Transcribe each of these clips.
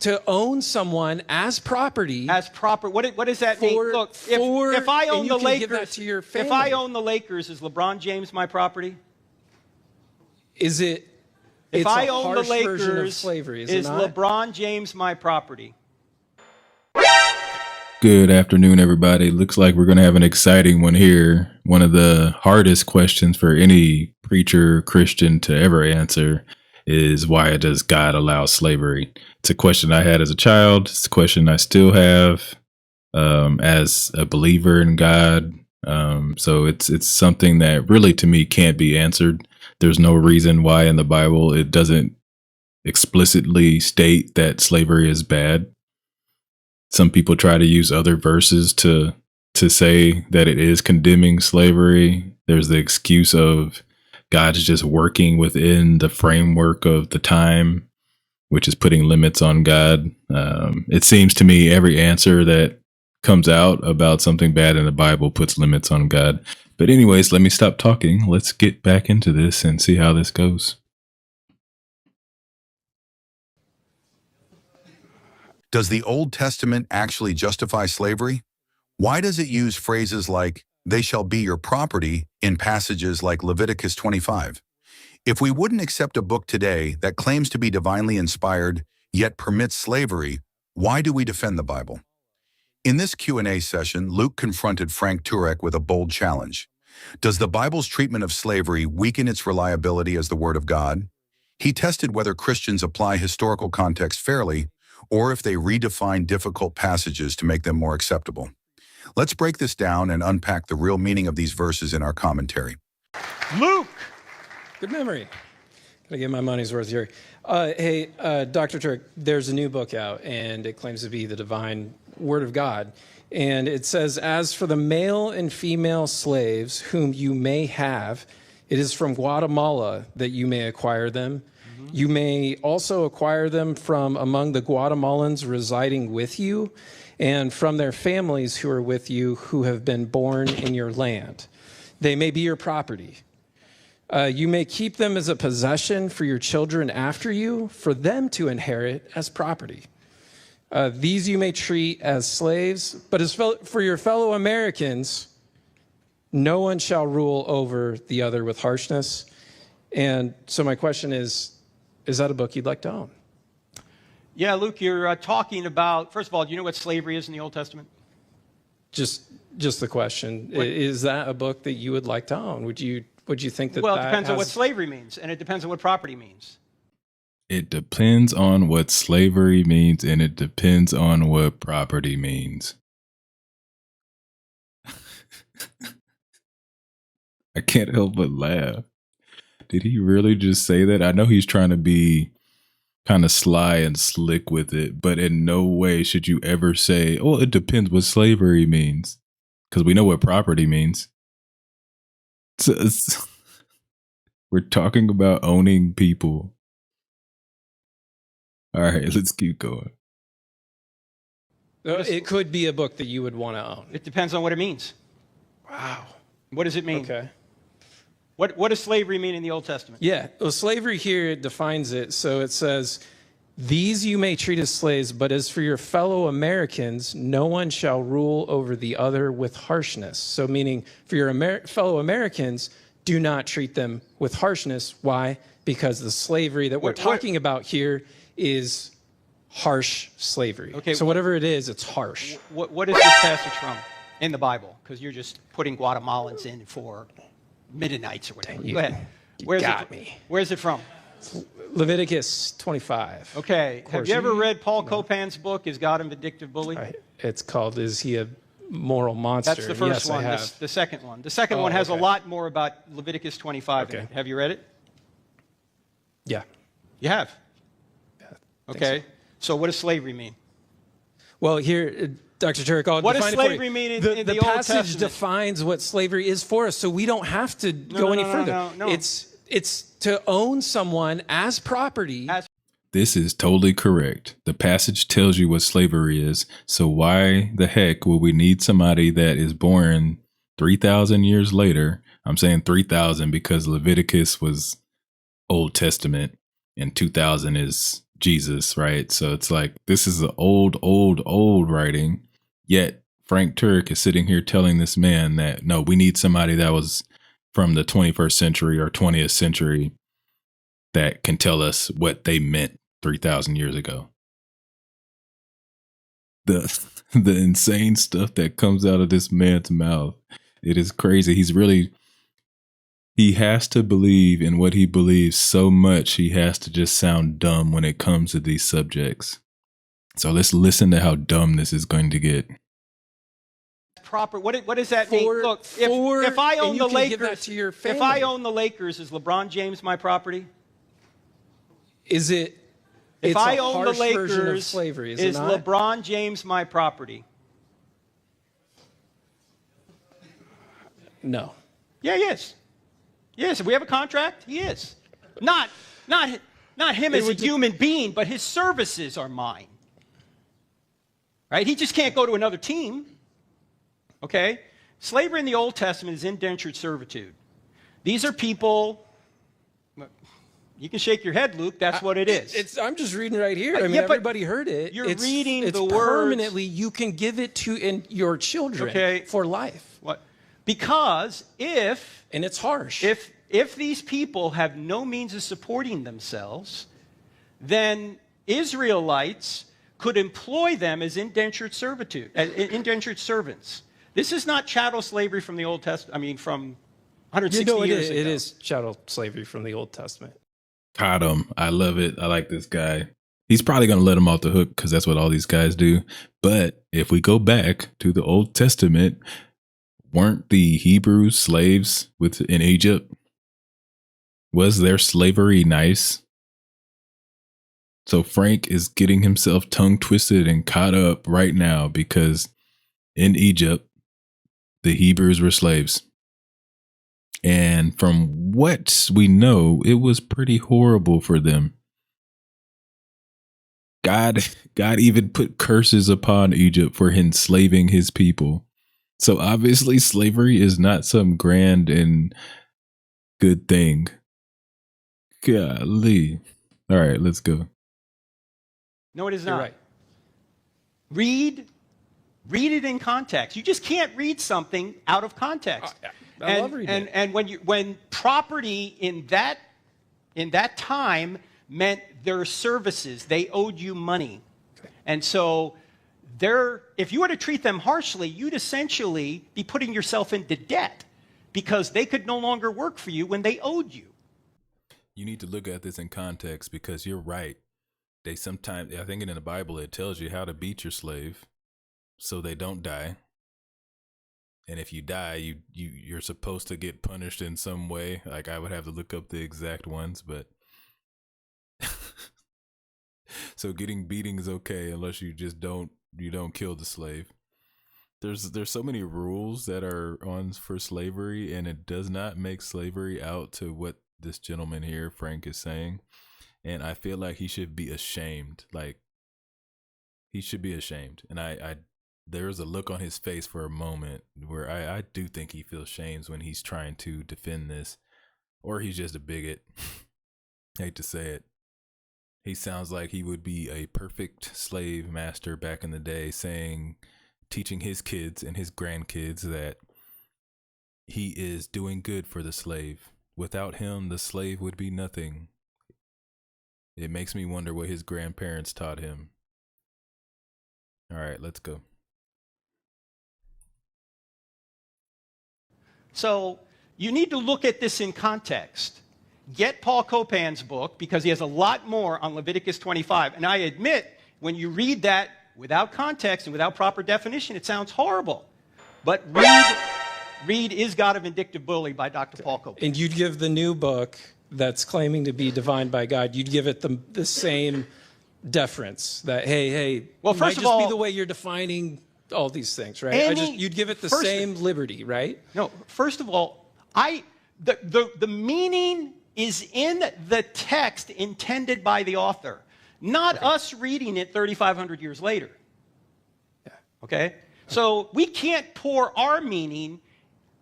to own someone as property. As proper. What does that mean? Look, if I own the Lakers, if I own the Lakers, is LeBron James my property? Is it? If I own the Lakers, slavery, is LeBron James my property? Good afternoon, everybody. Looks like we're going to have an exciting one here. One of the hardest questions for any preacher, Christian to ever answer is, why does God allow slavery? It's a question I had as a child. It's a question I still have as a believer in God. So it's something that really, to me, can't be answered. There's no reason why in the Bible it doesn't explicitly state that slavery is bad. Some people try to use other verses to say that it is condemning slavery. There's the excuse of God's just working within the framework of the time, which is putting limits on God. It seems to me every answer that comes out about something bad in the Bible puts limits on God. But anyways, let me stop talking. Let's get back into this and see how this goes. Does the Old Testament actually justify slavery? Why does it use phrases like, "they shall be your property" in passages like Leviticus 25? If we wouldn't accept a book today that claims to be divinely inspired, yet permits slavery, why do we defend the Bible? In this Q&A session, Luke confronted Frank Turek with a bold challenge. Does the Bible's treatment of slavery weaken its reliability as the Word of God? He tested whether Christians apply historical context fairly, or if they redefine difficult passages to make them more acceptable. Let's break this down and unpack the real meaning of these verses in our commentary. Luke! Good memory. Gotta get my money's worth here. Hey, Dr. Turek, there's a new book out, and it claims to be the divine Word of God. And it says, "As for the male and female slaves whom you may have, it is from Guatemala that you may acquire them. You may also acquire them from among the Guatemalans residing with you, and from their families who are with you, who have been born in your land. They may be your property. You may keep them as a possession for your children after you, for them to inherit as property. These you may treat as slaves, but as for your fellow Americans, no one shall rule over the other with harshness." And so my question is that a book you'd like to own? Yeah, Luke, you're talking about, first of all, do you know what slavery is in the Old Testament? Just the question. Is that a book that you would like to own? Would you think that? Well, it depends on what slavery means, and it depends on what property means. It depends on what slavery means, and it depends on what property means. I can't help but laugh. Did he really just say that? I know he's trying to be kind of sly and slick with it, but in no way should you ever say, "Oh, it depends what slavery means," because we know what property means. We're talking about owning people. All right, let's keep going. It could be a book that you would want to own. It depends on what it means. Wow. What does it mean? Okay. What does slavery mean in the Old Testament? Yeah, well, slavery here defines it. So it says, "These you may treat as slaves, but as for your fellow Americans, no one shall rule over the other with harshness." So meaning for your fellow Americans, do not treat them with harshness. Why? Because the slavery that we're talking about here is harsh slavery. Okay, so whatever it is, it's harsh. What is this passage from in the Bible? Because you're just putting Guatemalans in for Mennonites or whatever. Go ahead. Where's it from? Leviticus 25. Okay. Have you ever read Paul Copan's book, Is God a Vindictive Bully? It's called, Is He a Moral Monster? That's the first one. The second one. The second one has a lot more about Leviticus 25 in it. Have you read it? Yeah. You have? Okay. So what does slavery mean? Well, here, Dr. Turek, what does slavery mean in the Old Testament? The passage defines what slavery is for us, so we don't have to go any further. No. It's to own someone as property. This is totally correct. The passage tells you what slavery is, so why the heck will we need somebody that is born 3,000 years later? I'm saying 3,000 because Leviticus was Old Testament and 2,000 is Jesus, right? So it's like, this is an old writing, yet Frank Turek is sitting here telling this man that, no, we need somebody that was from the 21st century or 20th century that can tell us what they meant 3,000 years ago. The insane stuff that comes out of this man's mouth, it is crazy. He has to believe in what he believes so much he has to just sound dumb when it comes to these subjects. So let's listen to how dumb this is going to get. Proper. What does that mean? Look, if I own the Lakers, if I own the Lakers, is LeBron James my property? Is it? If I own the Lakers, slavery, is LeBron James my property? No. Yeah, he is. Yes, if we have a contract, he is. Not him as a human being, but his services are mine. Right? He just can't go to another team. Okay? Slavery in the Old Testament is indentured servitude. These are people. You can shake your head, Luke. That's what it is. I'm just reading right here. I mean, everybody heard it. You're reading the words. Permanently, you can give it to your children for life. What? Because and it's harsh. If these people have no means of supporting themselves, then Israelites could employ them as indentured servitude, indentured servants. This is not chattel slavery from the Old Testament. I mean, from 160 years ago. It is chattel slavery from the Old Testament. Caught him. I love it. I like this guy. He's probably going to let him off the hook because that's what all these guys do. But if we go back to the Old Testament, weren't the Hebrews slaves in Egypt? Was their slavery nice? So Frank is getting himself tongue twisted and caught up right now because in Egypt, the Hebrews were slaves. And from what we know, it was pretty horrible for them. God even put curses upon Egypt for enslaving his people. So obviously slavery is not some grand and good thing. Golly. All right, let's go. No, it is not. You're right. Read it in context. You just can't read something out of context. I love reading it. And when property in that time meant their services, they owed you money. Okay. And so if you were to treat them harshly, you'd essentially be putting yourself into debt because they could no longer work for you when they owed you. You need to look at this in context because you're right. They sometimes, I think in the Bible, it tells you how to beat your slave so they don't die. And if you die, you're supposed to get punished in some way. Like I would have to look up the exact ones, but so getting beating is okay unless you just don't kill the slave. There's so many rules that are on for slavery, and it does not make slavery out to what this gentleman here, Frank, is saying. And I feel like he should be ashamed. Like he should be ashamed. And there was a look on his face for a moment where I do think he feels shamed when he's trying to defend this, or he's just a bigot. Hate to say it. He sounds like he would be a perfect slave master back in the day, teaching his kids and his grandkids that he is doing good for the slave. Without him, the slave would be nothing. It makes me wonder what his grandparents taught him. All right, let's go. So you need to look at this in context. Get Paul Copan's book because he has a lot more on Leviticus 25. And I admit, when you read that without context and without proper definition, it sounds horrible. But read Is God a Vindictive Bully by Dr. Paul Copan. And you'd give the new book that's claiming to be divined by God, you'd give it the same deference that, hey, well, first of all, be the way you're defining all these things, right? You'd give it the same liberty, right? No, first of all, the meaning is in the text intended by the author, not us reading it 3,500 years later. Yeah. Okay? So we can't pour our meaning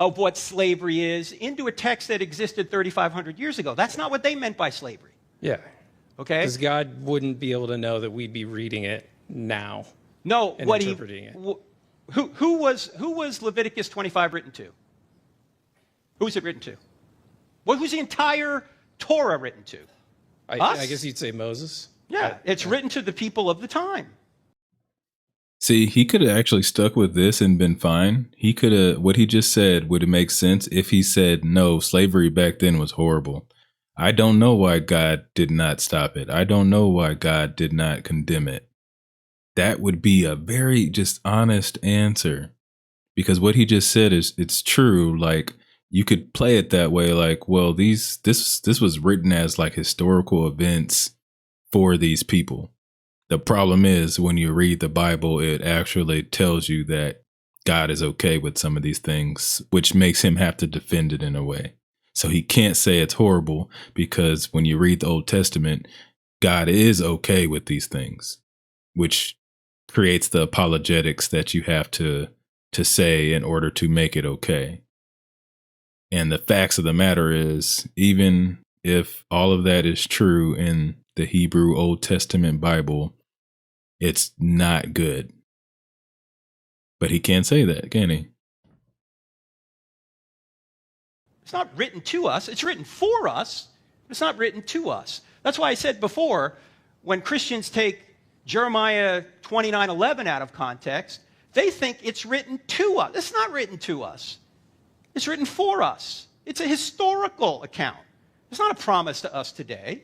of what slavery is into a text that existed 3,500 years ago. That's not what they meant by slavery. Yeah. Okay? Because God wouldn't be able to know that we'd be reading it now. No, And what interpreting it. who was Leviticus 25 written to? Who was it written to? Who's the entire Torah written to? I guess you'd say Moses. Yeah, it's written to the people of the time. See, he could have actually stuck with this and been fine. He could have, what he just said would have made sense if he said, no, slavery back then was horrible. I don't know why God did not stop it. I don't know why God did not condemn it. That would be a very just honest answer, because what he just said is, it's true. Like, you could play it that way. Like, well, this was written as like historical events for these people. The problem is when you read the Bible, it actually tells you that God is okay with some of these things, which makes him have to defend it in a way. So he can't say it's horrible, because when you read the Old Testament, God is okay with these things, which creates the apologetics that you have to say in order to make it okay. And the facts of the matter is, even if all of that is true in the Hebrew Old Testament Bible, it's not good. But he can't say that, can he? It's not written to us. It's written for us. It's not written to us. That's why I said before, when Christians take Jeremiah 29:11 out of context, they think it's written to us. It's not written to us. It's written for us. It's a historical account. It's not a promise to us today.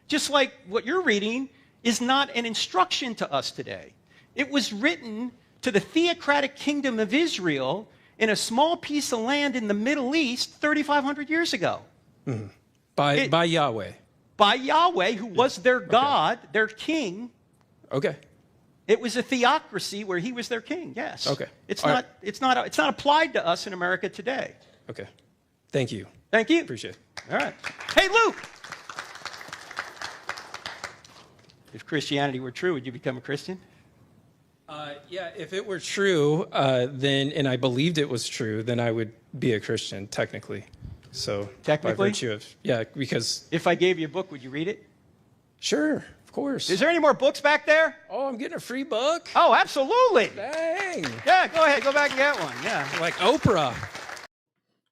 Just like what you're reading is not an instruction to us today. It was written to the theocratic kingdom of Israel in a small piece of land in the Middle East 3,500 years ago. Mm-hmm. By Yahweh. By Yahweh, who was their God, their king. Okay. It was a theocracy where he was their king, yes. Okay. It's not applied to us in America today. Okay. Thank you. Thank you. Appreciate it. All right. Hey, Luke. If Christianity were true, would you become a Christian? Yeah, if it were true, then, and I believed it was true, then I would be a Christian, technically. So, technically? By virtue of, yeah, because... If I gave you a book, would you read it? Sure, of course. Is there any more books back there? Oh, I'm getting a free book? Oh, absolutely. Dang. Yeah, go ahead. Go back and get one. Yeah. Like Oprah.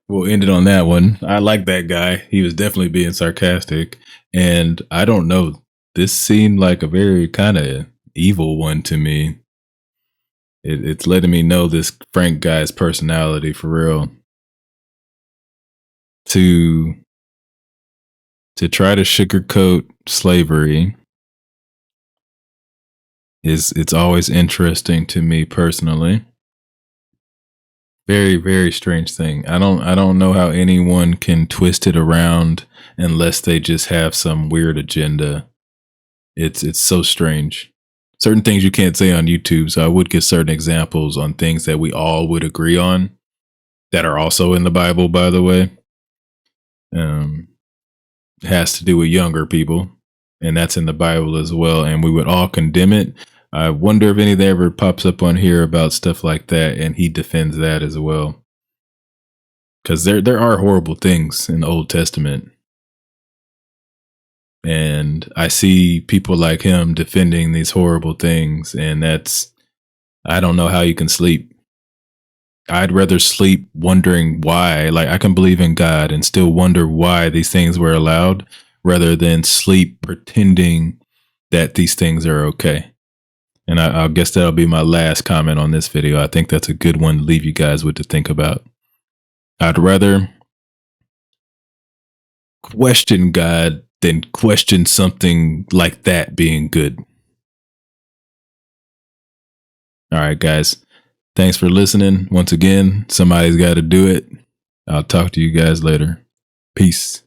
We'll end it on that one. I like that guy. He was definitely being sarcastic. And I don't know, this seemed like a very kind of evil one to me. It's letting me know this Frank guy's personality for real. To try to sugarcoat slavery it's always interesting to me personally. Very, very strange thing. I don't know how anyone can twist it around unless they just have some weird agenda. It's so strange. Certain things you can't say on YouTube, so I would give certain examples on things that we all would agree on that are also in the Bible, by the way. It has to do with younger people, and that's in the Bible as well, and we would all condemn it. I wonder if anything ever pops up on here about stuff like that, and he defends that as well. Because there are horrible things in the Old Testament. And I see people like him defending these horrible things, and I don't know how you can sleep. I'd rather sleep wondering why. Like, I can believe in God and still wonder why these things were allowed, rather than sleep pretending that these things are okay. And I guess that'll be my last comment on this video. I think that's a good one to leave you guys with to think about. I'd rather question God than question something like that being good. All right, guys. Thanks for listening. Once again, somebody's got to do it. I'll talk to you guys later. Peace.